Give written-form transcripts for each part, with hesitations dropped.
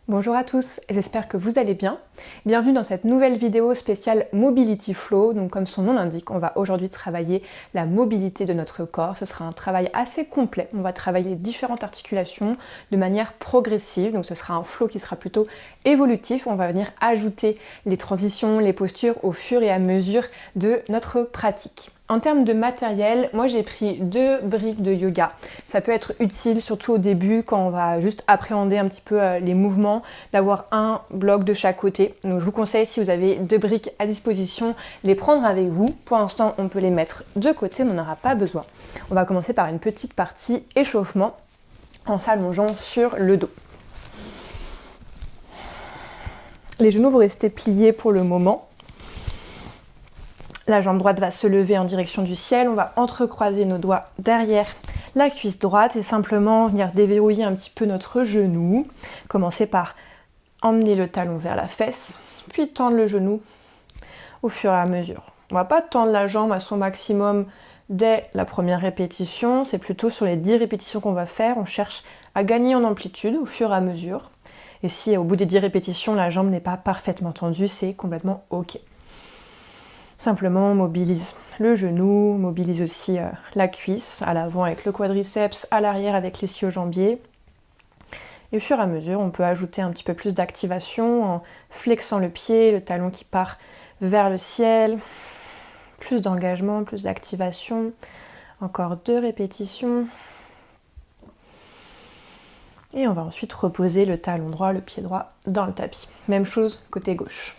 Bonjour à tous, j'espère que vous allez bien. Bienvenue dans cette nouvelle vidéo spéciale Mobility Flow. Donc comme son nom l'indique, on va aujourd'hui travailler la mobilité de notre corps. Ce sera un travail assez complet. On va travailler différentes articulations de manière progressive. Donc ce sera un flow qui sera plutôt évolutif. On va venir ajouter les transitions, les postures au fur et à mesure de notre pratique. En termes de matériel, moi j'ai pris 2 briques de yoga. Ça peut être utile, surtout au début, quand on va juste appréhender un petit peu les mouvements, d'avoir un bloc de chaque côté. Donc je vous conseille, si vous avez 2 briques à disposition, les prendre avec vous. Pour l'instant, on peut les mettre de côté, on n'en aura pas besoin. On va commencer par une petite partie échauffement en s'allongeant sur le dos. Les genoux vont rester pliés pour le moment. La jambe droite va se lever en direction du ciel, on va entrecroiser nos doigts derrière la cuisse droite et simplement venir déverrouiller un petit peu notre genou. Commencer par emmener le talon vers la fesse, puis tendre le genou au fur et à mesure. On ne va pas tendre la jambe à son maximum dès la première répétition, c'est plutôt sur les 10 répétitions qu'on va faire, on cherche à gagner en amplitude au fur et à mesure. Et si au bout des 10 répétitions, la jambe n'est pas parfaitement tendue, c'est complètement ok. Simplement, on mobilise le genou, on mobilise aussi la cuisse, à l'avant avec le quadriceps, à l'arrière avec l'ischio-jambier. Et au fur et à mesure, on peut ajouter un petit peu plus d'activation en flexant le pied, le talon qui part vers le ciel. Plus d'engagement, plus d'activation. Encore 2 répétitions. Et on va ensuite reposer le talon droit, le pied droit dans le tapis. Même chose côté gauche.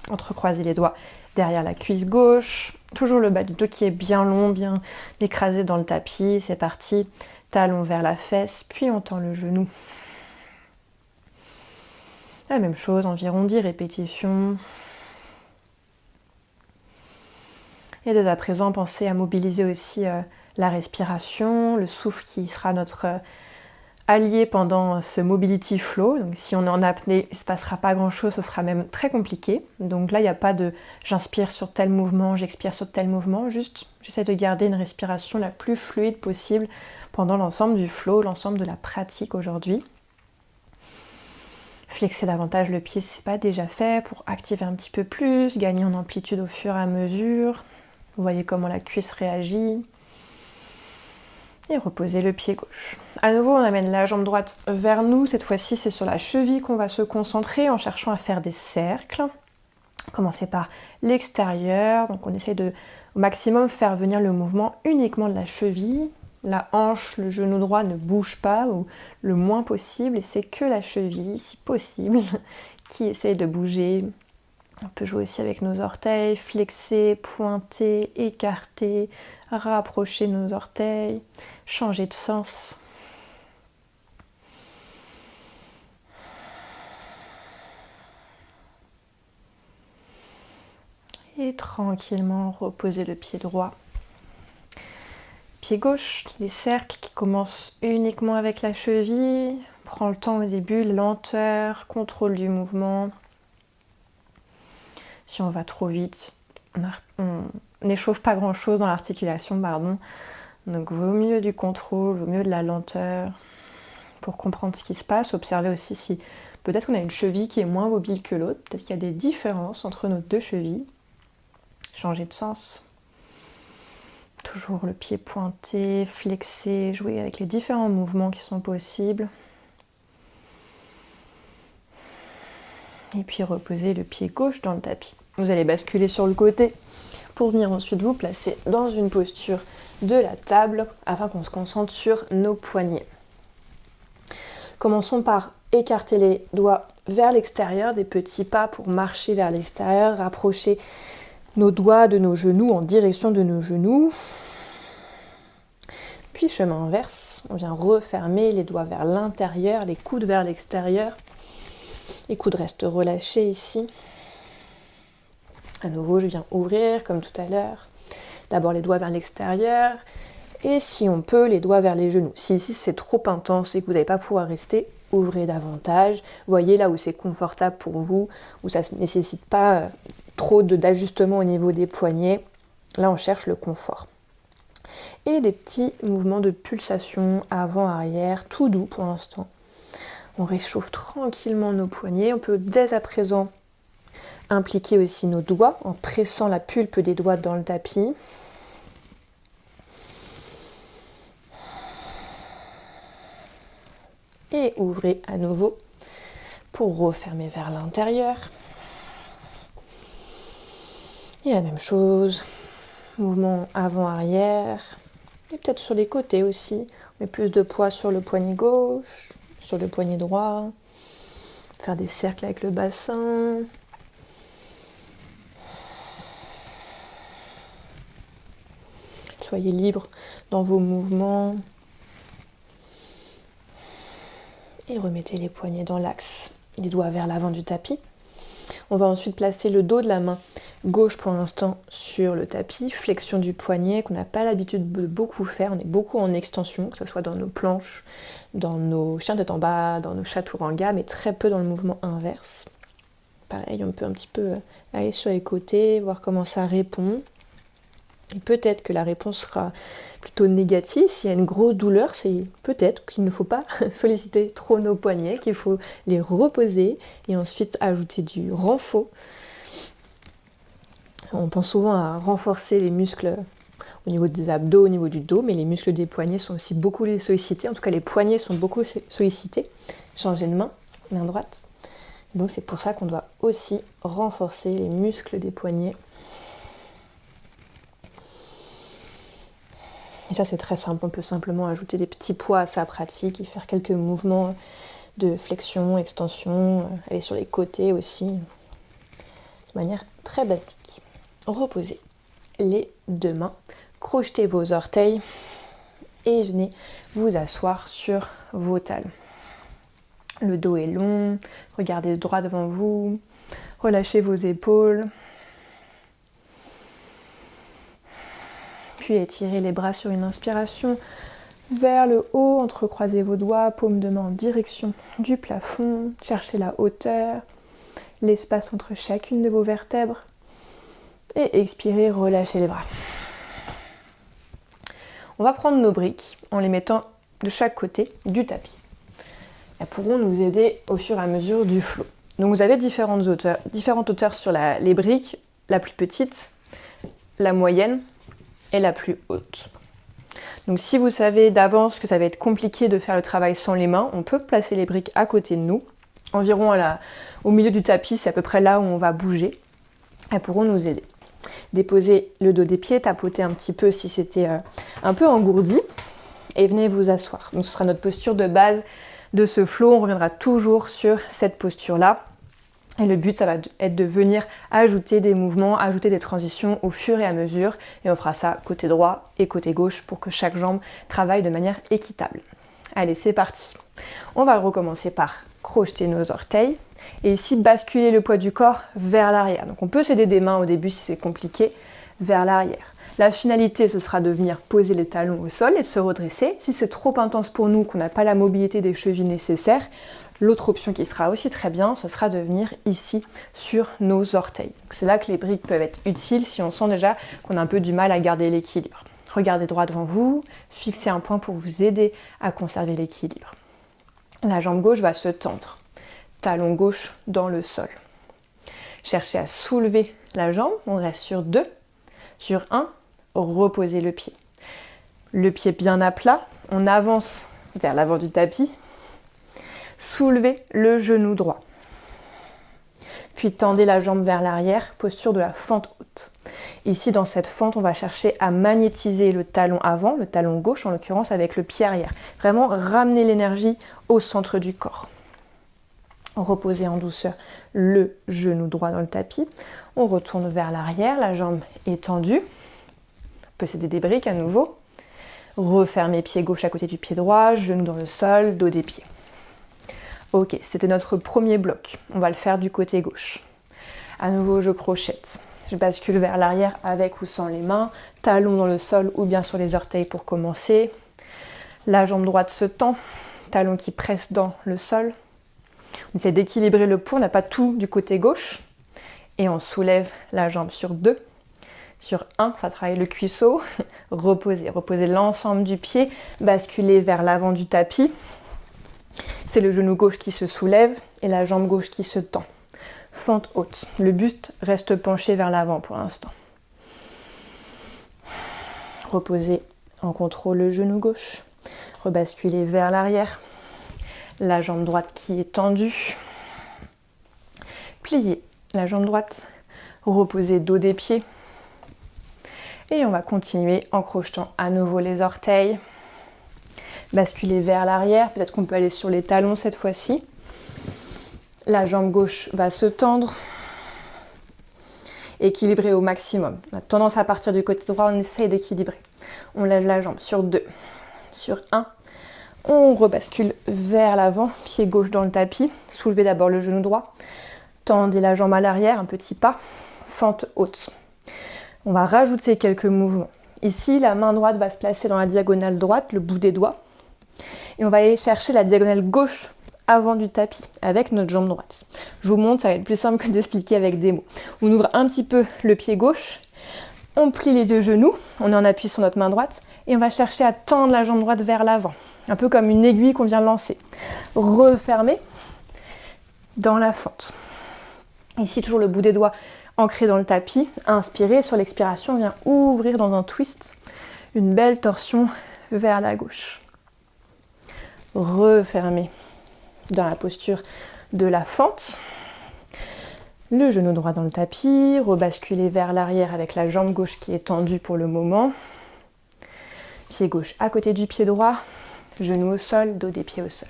Entrecroiser les doigts derrière la cuisse gauche, toujours le bas du dos qui est bien long, bien écrasé dans le tapis, c'est parti, talon vers la fesse, puis on tend le genou. La même chose, environ 10 répétitions. Et dès à présent, pensez à mobiliser aussi la respiration, le souffle qui sera notre allié pendant ce mobility flow. Donc si on est en apnée, il ne se passera pas grand chose, ce sera même très compliqué. Donc là, il n'y a pas de j'inspire sur tel mouvement, j'expire sur tel mouvement, juste j'essaie de garder une respiration la plus fluide possible pendant l'ensemble du flow, l'ensemble de la pratique aujourd'hui. Flexer davantage le pied si ce n'est pas déjà fait pour activer un petit peu plus, gagner en amplitude au fur et à mesure. Vous voyez comment la cuisse réagit. Et reposer le pied gauche. À nouveau, on amène la jambe droite vers nous. Cette fois-ci, c'est sur la cheville qu'on va se concentrer en cherchant à faire des cercles. Commencer par l'extérieur. Donc on essaye de au maximum faire venir le mouvement uniquement de la cheville. La hanche, le genou droit ne bouge pas ou le moins possible. Et c'est que la cheville, si possible, qui essaye de bouger. On peut jouer aussi avec nos orteils, flexer, pointer, écarter, rapprocher nos orteils, changer de sens. Et tranquillement reposer le pied droit. Pied gauche, les cercles qui commencent uniquement avec la cheville. Prends le temps au début, lenteur, contrôle du mouvement. Si on va trop vite, on n'échauffe pas grand chose dans l'articulation, pardon. Donc vaut mieux du contrôle, vaut mieux de la lenteur pour comprendre ce qui se passe. Observer aussi si peut-être qu'on a une cheville qui est moins mobile que l'autre, peut-être qu'il y a des différences entre nos 2 chevilles. Changer de sens. Toujours le pied pointé, flexé, jouer avec les différents mouvements qui sont possibles. Et puis reposer le pied gauche dans le tapis. Vous allez basculer sur le côté pour venir ensuite vous placer dans une posture de la table afin qu'on se concentre sur nos poignets. Commençons par écarter les doigts vers l'extérieur, des petits pas pour marcher vers l'extérieur, rapprocher nos doigts de nos genoux en direction de nos genoux. Puis chemin inverse, on vient refermer les doigts vers l'intérieur, les coudes vers l'extérieur. Les coudes restent relâchés ici. À nouveau, je viens ouvrir comme tout à l'heure. D'abord les doigts vers l'extérieur. Et si on peut, les doigts vers les genoux. Si ici c'est trop intense et que vous n'allez pas pouvoir rester, ouvrez davantage. Voyez là où c'est confortable pour vous, où ça ne nécessite pas trop d'ajustement au niveau des poignets. Là, on cherche le confort. Et des petits mouvements de pulsation avant-arrière, tout doux pour l'instant. On réchauffe tranquillement nos poignets. On peut dès à présent impliquer aussi nos doigts en pressant la pulpe des doigts dans le tapis. Et ouvrez à nouveau pour refermer vers l'intérieur. Et la même chose, mouvement avant-arrière, et peut-être sur les côtés aussi. On met plus de poids sur le poignet gauche, sur le poignet droit. Faire des cercles avec le bassin. Soyez libre dans vos mouvements. Et remettez les poignets dans l'axe, les doigts vers l'avant du tapis. On va ensuite placer le dos de la main gauche pour l'instant sur le tapis, flexion du poignet qu'on n'a pas l'habitude de beaucoup faire, on est beaucoup en extension, que ce soit dans nos planches, dans nos chiens tête en bas, dans nos chaturanga, mais très peu dans le mouvement inverse. Pareil, on peut un petit peu aller sur les côtés, voir comment ça répond. Et peut-être que la réponse sera plutôt négative. S'il y a une grosse douleur, c'est peut-être qu'il ne faut pas solliciter trop nos poignets, qu'il faut les reposer et ensuite ajouter du renfort. On pense souvent à renforcer les muscles au niveau des abdos, au niveau du dos, mais les muscles des poignets sont aussi beaucoup sollicités. En tout cas, les poignets sont beaucoup sollicités. Changer de main droite. Donc c'est pour ça qu'on doit aussi renforcer les muscles des poignets. Et ça, c'est très simple. On peut simplement ajouter des petits poids à sa pratique et faire quelques mouvements de flexion, extension, aller sur les côtés aussi, de manière très basique. Reposez les deux mains, crochetez vos orteils et venez vous asseoir sur vos talons. Le dos est long, regardez droit devant vous, relâchez vos épaules. Puis étirez les bras sur une inspiration vers le haut, entrecroisez vos doigts, paume de main en direction du plafond, cherchez la hauteur, l'espace entre chacune de vos vertèbres et expirez, relâchez les bras. On va prendre nos briques en les mettant de chaque côté du tapis. Elles pourront nous aider au fur et à mesure du flow. Donc vous avez différentes hauteurs sur les briques, la plus petite, la moyenne et la plus haute. Donc si vous savez d'avance que ça va être compliqué de faire le travail sans les mains, on peut placer les briques à côté de nous, environ au milieu du tapis, c'est à peu près là où on va bouger. Elles pourront nous aider. Déposez le dos des pieds, tapotez un petit peu si c'était un peu engourdi et venez vous asseoir. Donc ce sera notre posture de base de ce flow, on reviendra toujours sur cette posture-là. Et le but, ça va être de venir ajouter des mouvements, ajouter des transitions au fur et à mesure. Et on fera ça côté droit et côté gauche pour que chaque jambe travaille de manière équitable. Allez, c'est parti. On va recommencer par crocheter nos orteils. Et ici, basculer le poids du corps vers l'arrière. Donc on peut s'aider des mains au début si c'est compliqué, vers l'arrière. La finalité, ce sera de venir poser les talons au sol et de se redresser. Si c'est trop intense pour nous, qu'on n'a pas la mobilité des chevilles nécessaire, l'autre option qui sera aussi très bien, ce sera de venir ici sur nos orteils. C'est là que les briques peuvent être utiles si on sent déjà qu'on a un peu du mal à garder l'équilibre. Regardez droit devant vous, fixez un point pour vous aider à conserver l'équilibre. La jambe gauche va se tendre, talon gauche dans le sol. Cherchez à soulever la jambe, on reste sur 2, sur 1, reposez le pied. Le pied bien à plat, on avance vers l'avant du tapis, soulevez le genou droit. Puis tendez la jambe vers l'arrière, posture de la fente haute. Ici, dans cette fente, on va chercher à magnétiser le talon avant, le talon gauche en l'occurrence, avec le pied arrière. Vraiment ramener l'énergie au centre du corps. Reposez en douceur le genou droit dans le tapis. On retourne vers l'arrière, la jambe est tendue. On peut s'aider des briques à nouveau. Refermez pied gauche à côté du pied droit, genou dans le sol, dos des pieds. Ok, c'était notre premier bloc. On va le faire du côté gauche. À nouveau, je crochette. Je bascule vers l'arrière avec ou sans les mains. Talon dans le sol ou bien sur les orteils pour commencer. La jambe droite se tend. Talon qui presse dans le sol. On essaie d'équilibrer le poids. On n'a pas tout du côté gauche. Et on soulève la jambe sur 2. Sur 1, ça travaille le cuisseau. Reposez l'ensemble du pied. Basculez vers l'avant du tapis. C'est le genou gauche qui se soulève et la jambe gauche qui se tend. Fente haute. Le buste reste penché vers l'avant pour l'instant. Reposez en contrôle le genou gauche. Rebasculez vers l'arrière. La jambe droite qui est tendue. Pliez la jambe droite. Reposez dos des pieds. Et on va continuer en crochetant à nouveau les orteils. Basculez vers l'arrière. Peut-être qu'on peut aller sur les talons cette fois-ci. La jambe gauche va se tendre. Équilibrer au maximum. On a tendance à partir du côté droit, on essaye d'équilibrer. On lève la jambe sur 2, sur 1. On rebascule vers l'avant, pied gauche dans le tapis. Soulevez d'abord le genou droit. Tendez la jambe à l'arrière, un petit pas. Fente haute. On va rajouter quelques mouvements. Ici, la main droite va se placer dans la diagonale droite, le bout des doigts. Et on va aller chercher la diagonale gauche avant du tapis avec notre jambe droite. Je vous montre, ça va être plus simple que d'expliquer avec des mots. On ouvre un petit peu le pied gauche, on plie les deux genoux, on est en appui sur notre main droite et on va chercher à tendre la jambe droite vers l'avant, un peu comme une aiguille qu'on vient de lancer. Refermer dans la fente. Ici, toujours le bout des doigts ancré dans le tapis. Inspirez, sur l'expiration, on vient ouvrir dans un twist, une belle torsion vers la gauche. Refermer dans la posture de la fente. Le genou droit dans le tapis, rebasculer vers l'arrière avec la jambe gauche qui est tendue pour le moment. Pied gauche à côté du pied droit, genou au sol, dos des pieds au sol.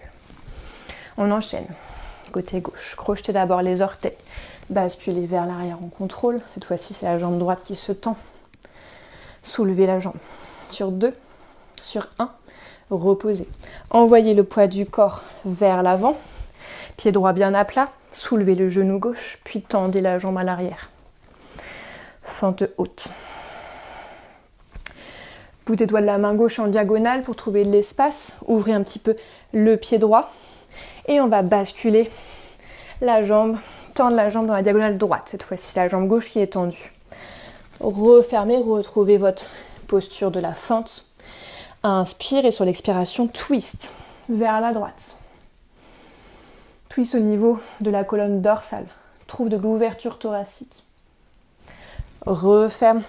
On enchaîne. Côté gauche, crochetez d'abord les orteils, basculez vers l'arrière en contrôle. Cette fois-ci, c'est la jambe droite qui se tend. Soulevez la jambe sur 2, sur 1. Reposez. Envoyez le poids du corps vers l'avant. Pied droit bien à plat. Soulevez le genou gauche, puis tendez la jambe à l'arrière. Fente haute. Bout des doigts de la main gauche en diagonale pour trouver de l'espace. Ouvrez un petit peu le pied droit. Et on va basculer la jambe, tendre la jambe dans la diagonale droite. Cette fois-ci, c'est la jambe gauche qui est tendue. Refermez, retrouvez votre posture de la fente. Inspire et sur l'expiration, twist vers la droite. Twist au niveau de la colonne dorsale. Trouve de l'ouverture thoracique. Referme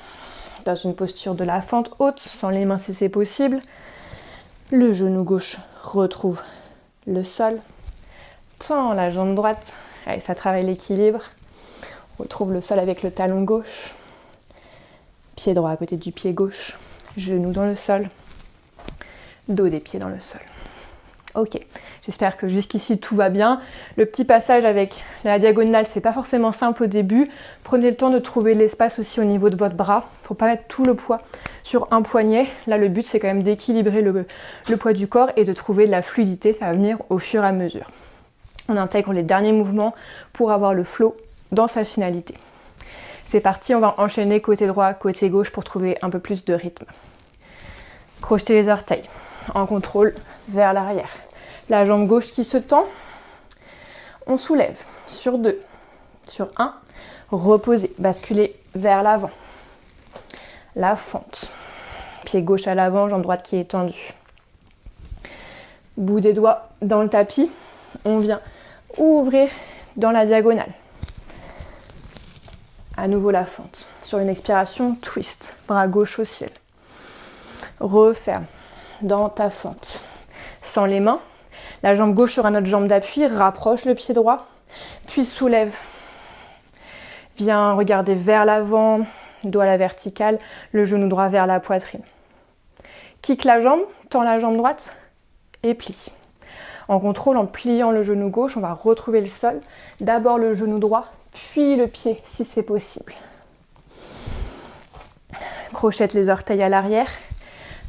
dans une posture de la fente haute, sans les mains si c'est possible. Le genou gauche retrouve le sol. Tends la jambe droite. Allez, ça travaille l'équilibre. Retrouve le sol avec le talon gauche. Pied droit à côté du pied gauche. Genou dans le sol. Dos des pieds dans le sol. Ok, j'espère que jusqu'ici tout va bien. Le petit passage avec la diagonale, c'est pas forcément simple au début. Prenez le temps de trouver l'espace aussi au niveau de votre bras pour pas mettre tout le poids sur un poignet. Là, le but, c'est quand même d'équilibrer le poids du corps et de trouver de la fluidité. Ça va venir au fur et à mesure. On intègre les derniers mouvements pour avoir le flow dans sa finalité. C'est parti, on va enchaîner côté droit, côté gauche pour trouver un peu plus de rythme. Crochetez les orteils. En contrôle vers l'arrière. La jambe gauche qui se tend. On soulève sur 2, sur 1. Reposez, basculez vers l'avant. La fente. Pied gauche à l'avant, jambe droite qui est tendue. Bout des doigts dans le tapis. On vient ouvrir dans la diagonale. À nouveau la fente. Sur une expiration, twist. Bras gauche au ciel. Referme dans ta fente. Sans les mains, la jambe gauche sera notre jambe d'appui, rapproche le pied droit, puis soulève. Viens regarder vers l'avant, dos à la verticale, le genou droit vers la poitrine. Kick la jambe, tends la jambe droite et plie. En contrôle, en pliant le genou gauche, on va retrouver le sol. D'abord le genou droit, puis le pied si c'est possible. Crochette les orteils à l'arrière.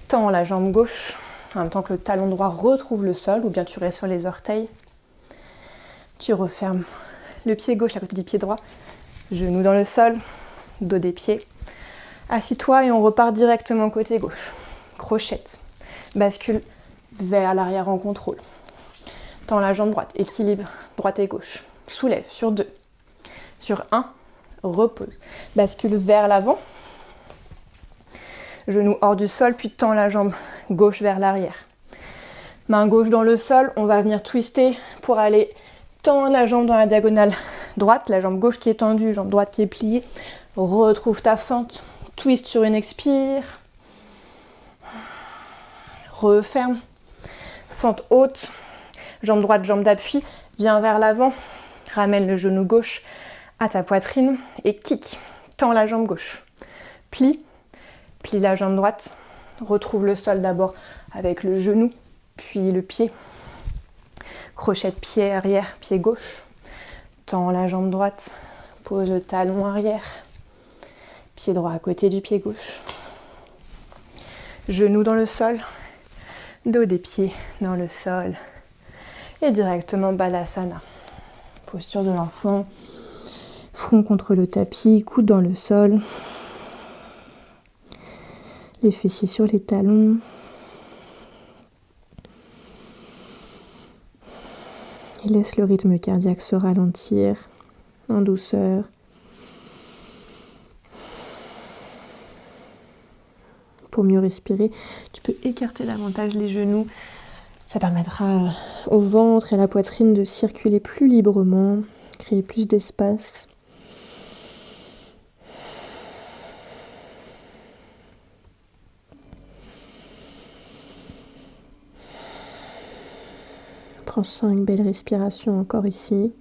Tends la jambe gauche, en même temps que le talon droit retrouve le sol, ou bien tu restes sur les orteils. Tu refermes le pied gauche à côté du pied droit, genou dans le sol, dos des pieds. Assis-toi et on repart directement côté gauche. Crochette, bascule vers l'arrière en contrôle. Tends la jambe droite, équilibre droite et gauche. Soulève sur 2, sur 1, repose. Bascule vers l'avant. Genou hors du sol, puis tends la jambe gauche vers l'arrière. Main gauche dans le sol, on va venir twister pour aller tendre la jambe dans la diagonale droite, la jambe gauche qui est tendue, jambe droite qui est pliée. Retrouve ta fente, twist sur une expire. Referme, fente haute, jambe droite, jambe d'appui, viens vers l'avant, ramène le genou gauche à ta poitrine et kick, tends la jambe gauche. Plie la jambe droite, retrouve le sol d'abord avec le genou, puis le pied. Crochet de pied arrière, pied gauche. Tends la jambe droite, pose le talon arrière. Pied droit à côté du pied gauche. Genou dans le sol, dos des pieds dans le sol. Et directement Balasana. Posture de l'enfant, front contre le tapis, coude dans le sol. Les fessiers sur les talons. Et laisse le rythme cardiaque se ralentir en douceur. Pour mieux respirer, tu peux écarter davantage les genoux. Ça permettra au ventre et à la poitrine de circuler plus librement, créer plus d'espace. Prends 5 belles respirations encore ici.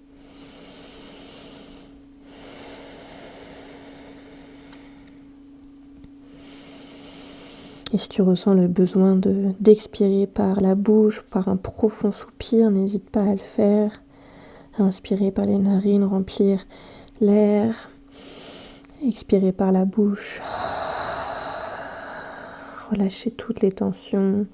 Et si tu ressens le besoin d'expirer par la bouche, par un profond soupir, n'hésite pas à le faire. Inspirer par les narines, remplir l'air. Expirer par la bouche. Relâcher toutes les tensions.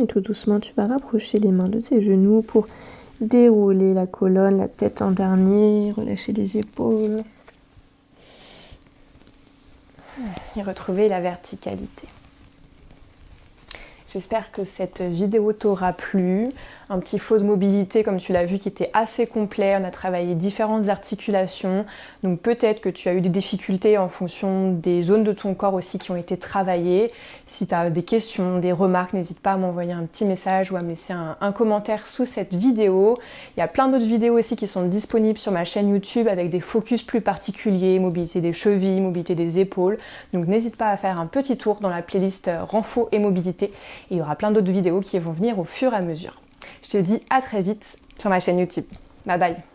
Et tout doucement, tu vas rapprocher les mains de tes genoux pour dérouler la colonne, la tête en dernier, relâcher les épaules et retrouver la verticalité. J'espère que cette vidéo t'aura plu. Un petit flow de mobilité, comme tu l'as vu, qui était assez complet. On a travaillé différentes articulations. Donc peut-être que tu as eu des difficultés en fonction des zones de ton corps aussi qui ont été travaillées. Si tu as des questions, des remarques, n'hésite pas à m'envoyer un petit message ou à me laisser un commentaire sous cette vidéo. Il y a plein d'autres vidéos aussi qui sont disponibles sur ma chaîne YouTube avec des focus plus particuliers, mobilité des chevilles, mobilité des épaules. Donc n'hésite pas à faire un petit tour dans la playlist Renfo et mobilité. Et il y aura plein d'autres vidéos qui vont venir au fur et à mesure. Je te dis à très vite sur ma chaîne YouTube. Bye bye.